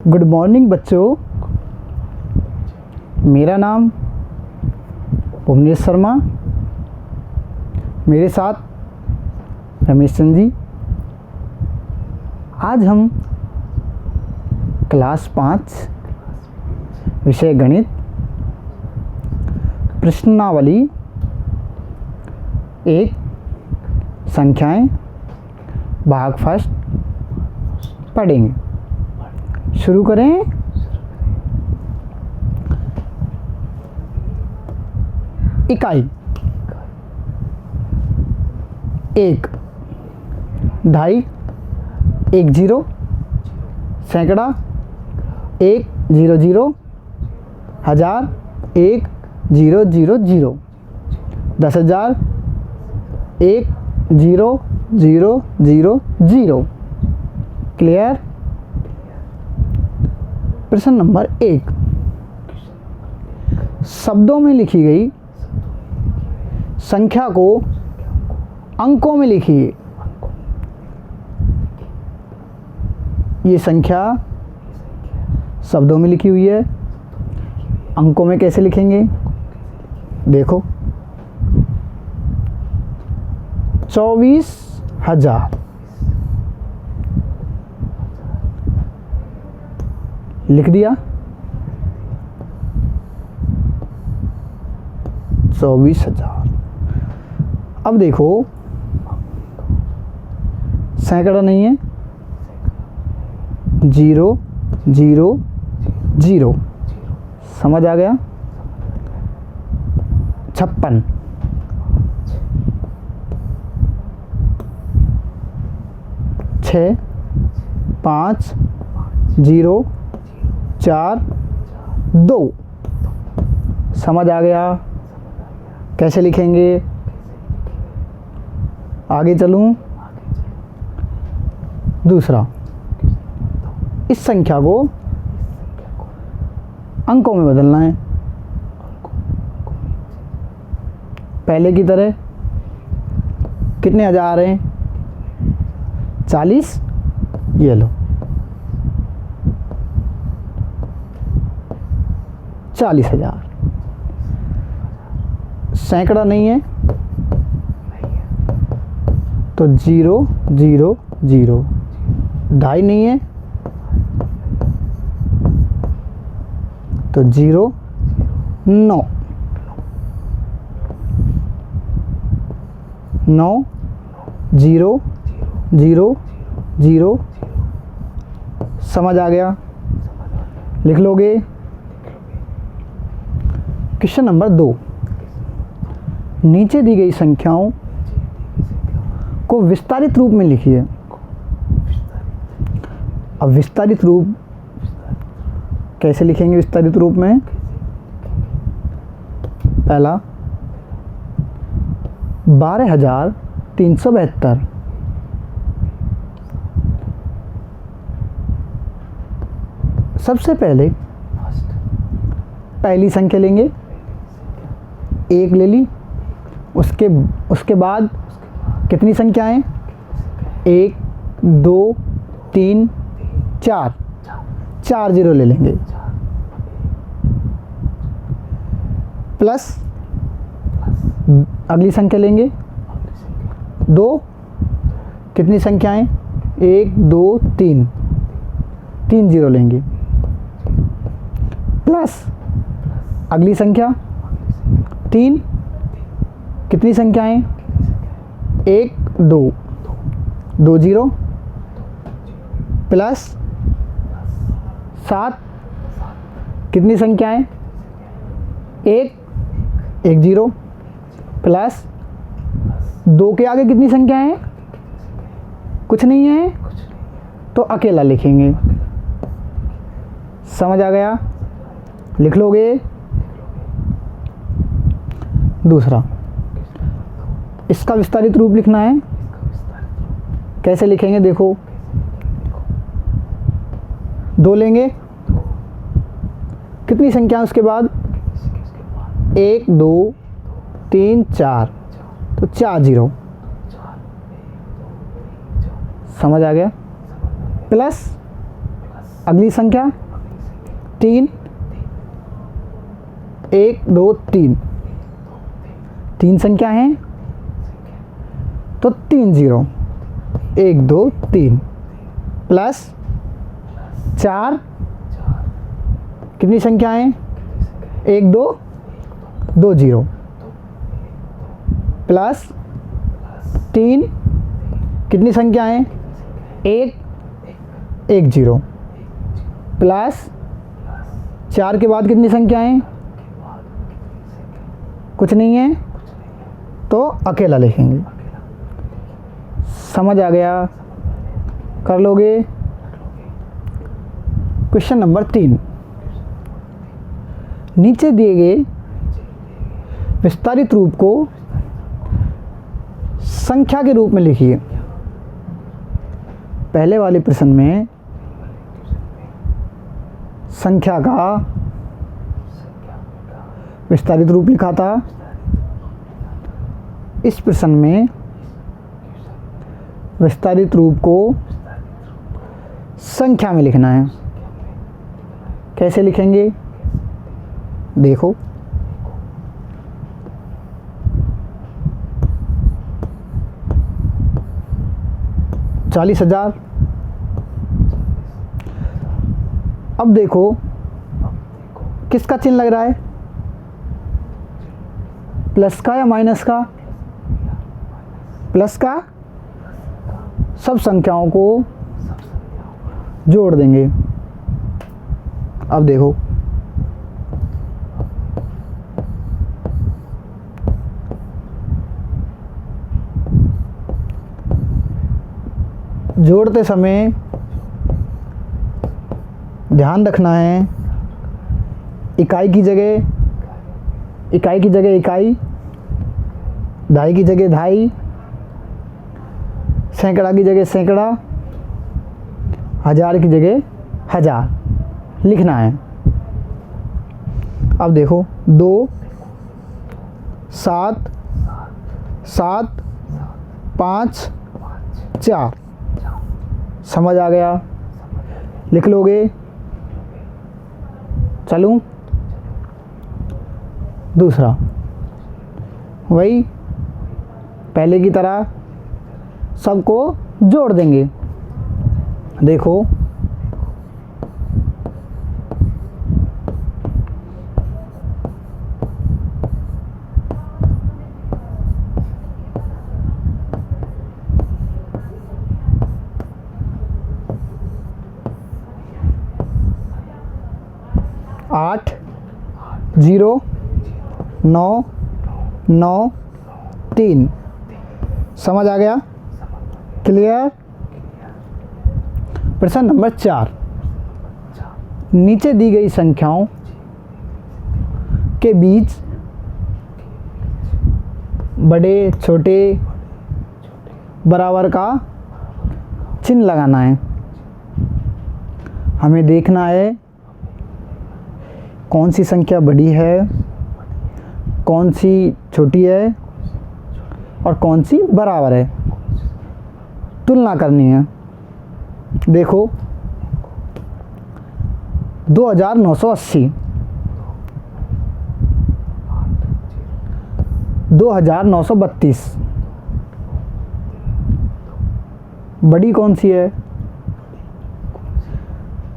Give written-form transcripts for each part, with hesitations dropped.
Good morning बच्चों, मेरा नाम भुवनेश शर्मा, मेरे साथ रमेश चंद जी। आज हम क्लास 5 विषय गणित प्रश्नावली 1 संख्याएं भाग फर्स्ट पढ़ेंगे। शुरू करें। इकाई 1, 2.5, 1 0, सैकड़ा 1 0 0, हजार 1 0 0 0, 10,000 1 0 0 0 0। क्लियर। प्रश्न नंबर 1, शब्दों में लिखी गई संख्या को अंकों में लिखिए। ये संख्या शब्दों में लिखी हुई है, अंकों में कैसे लिखेंगे? देखो, 24,000 लिख दिया। 24,000। अब देखो, सैकड़ा नहीं है, 0 0 0, समझ आ गया। 56, 6 5 0 4 2, समझ आ गया। कैसे लिखेंगे? आगे चलूं। दूसरा, इस संख्या को अंकों में बदलना है। पहले की तरह कितने हजार हैं? 40। ये लो, 40,000। सैकड़ा नहीं है तो 0 0 0, 2.5 नहीं है तो 0 9 9 0 0 0, समझ आ गया। लिख लोगे। क्वेश्चन नंबर 2, नीचे दी गई संख्याओं को विस्तारित रूप में लिखिए। अब विस्तारित रूप कैसे लिखेंगे? विस्तारित रूप में पहला 12,372, सबसे पहले पहली संख्या लेंगे, 1 ले ली। उसके बाद कितनी संख्याएं? 1 2 3 4, 4 0 ले लेंगे, प्लस अगली संख्या लेंगे 2, कितनी संख्याएं? 1 2 3, 3 0 लेंगे, प्लस अगली संख्या 3, कितनी संख्याएं? 1 2, 2 0, प्लस 7, कितनी संख्याएं? 1 1 0, प्लस 2 के आगे कितनी संख्याएं हैं? कुछ नहीं है तो अकेला लिखेंगे। समझ आ गया? लिख लोगे। दूसरा, इसका विस्तारित रूप लिखना है। कैसे लिखेंगे? देखो, 2 लेंगे, कितनी संख्या है उसके बाद? 1 2 3 4, तो 4 0, समझ आ गया। प्लस अगली संख्या 3, 1 2 3, 3 संख्या हैं तो 3 0, 1 2 3 प्लस 4, कितनी संख्याएं, 1 2 2 0 प्लस 3, कितनी संख्याएं, 1 1 0 प्लस 4 के बाद कितनी संख्याएं, कुछ नहीं है तो अकेला लिखेंगे। समझ आ गया, कर लोगे। क्वेश्चन नंबर 3, नीचे दिए गए विस्तारित रूप को संख्या के रूप में लिखिए। पहले वाले प्रश्न में संख्या का विस्तारित रूप लिखा था, इस प्रश्न में विस्तारित रूप को संख्या में लिखना है। कैसे लिखेंगे देखो, चालीस हजार। अब देखो किसका चिन्ह लग रहा है, प्लस का या माइनस का, प्लस का। सब संख्याओं को जोड़ देंगे। अब देखो जोड़ते समय ध्यान रखना है, इकाई की जगह इकाई, दहाई की जगह दहाई, सैकड़ा की जगह सैकड़ा, हजार की जगह हजार लिखना है। अब देखो 2 7 7 5 4, समझ आ गया, लिख लोगे। चलूं दूसरा, वही पहले की तरह सबको जोड़ देंगे। देखो 8 0 9 9 3, समझ आ गया, क्लियर। प्रश्न नंबर 4, नीचे दी गई संख्याओं के बीच बड़े छोटे बराबर का चिन्ह लगाना है। हमें देखना है कौन सी संख्या बड़ी है, कौन सी छोटी है और कौन सी बराबर है, तुलना करनी है। देखो 2980, 2932, बड़ी कौन सी है,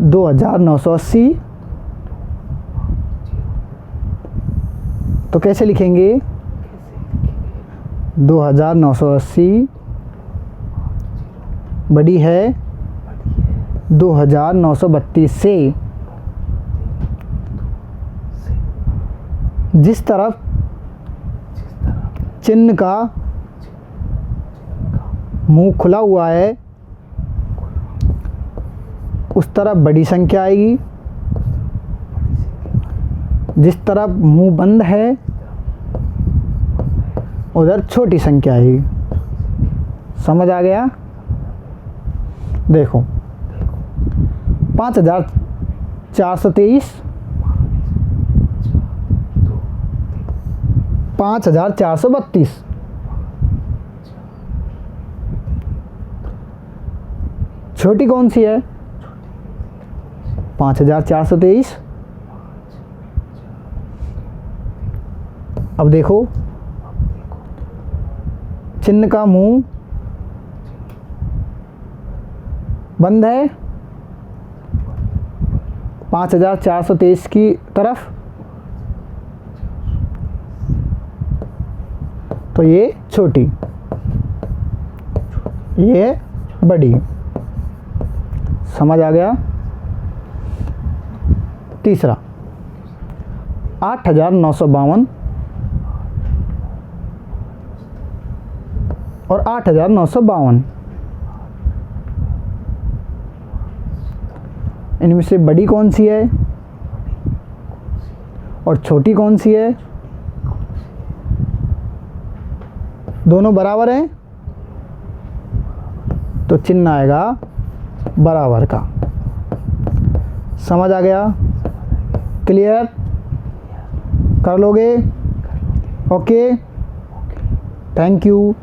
2980। तो कैसे लिखेंगे, 2980 बड़ी है 2932 से। जिस तरफ चिन्ह का मुंह खुला हुआ है उस तरफ बड़ी संख्या आएगी, जिस तरफ मुंह बंद है उधर छोटी संख्या आएगी। समझ आ गया। देखो 5423, 5432, छोटी कौन सी है, 5423। अब देखो चिन्ह का मुंह बंद है 5423 की तरफ, तो ये छोटी, ये बड़ी। समझ आ गया। तीसरा 8952 और 8952, इनमें से बड़ी कौन सी है और छोटी कौन सी है? दोनों बराबर हैं तो चिन्ह आएगा बराबर का। समझ आ गया? क्लियर? कर लोगे? Okay, thank you.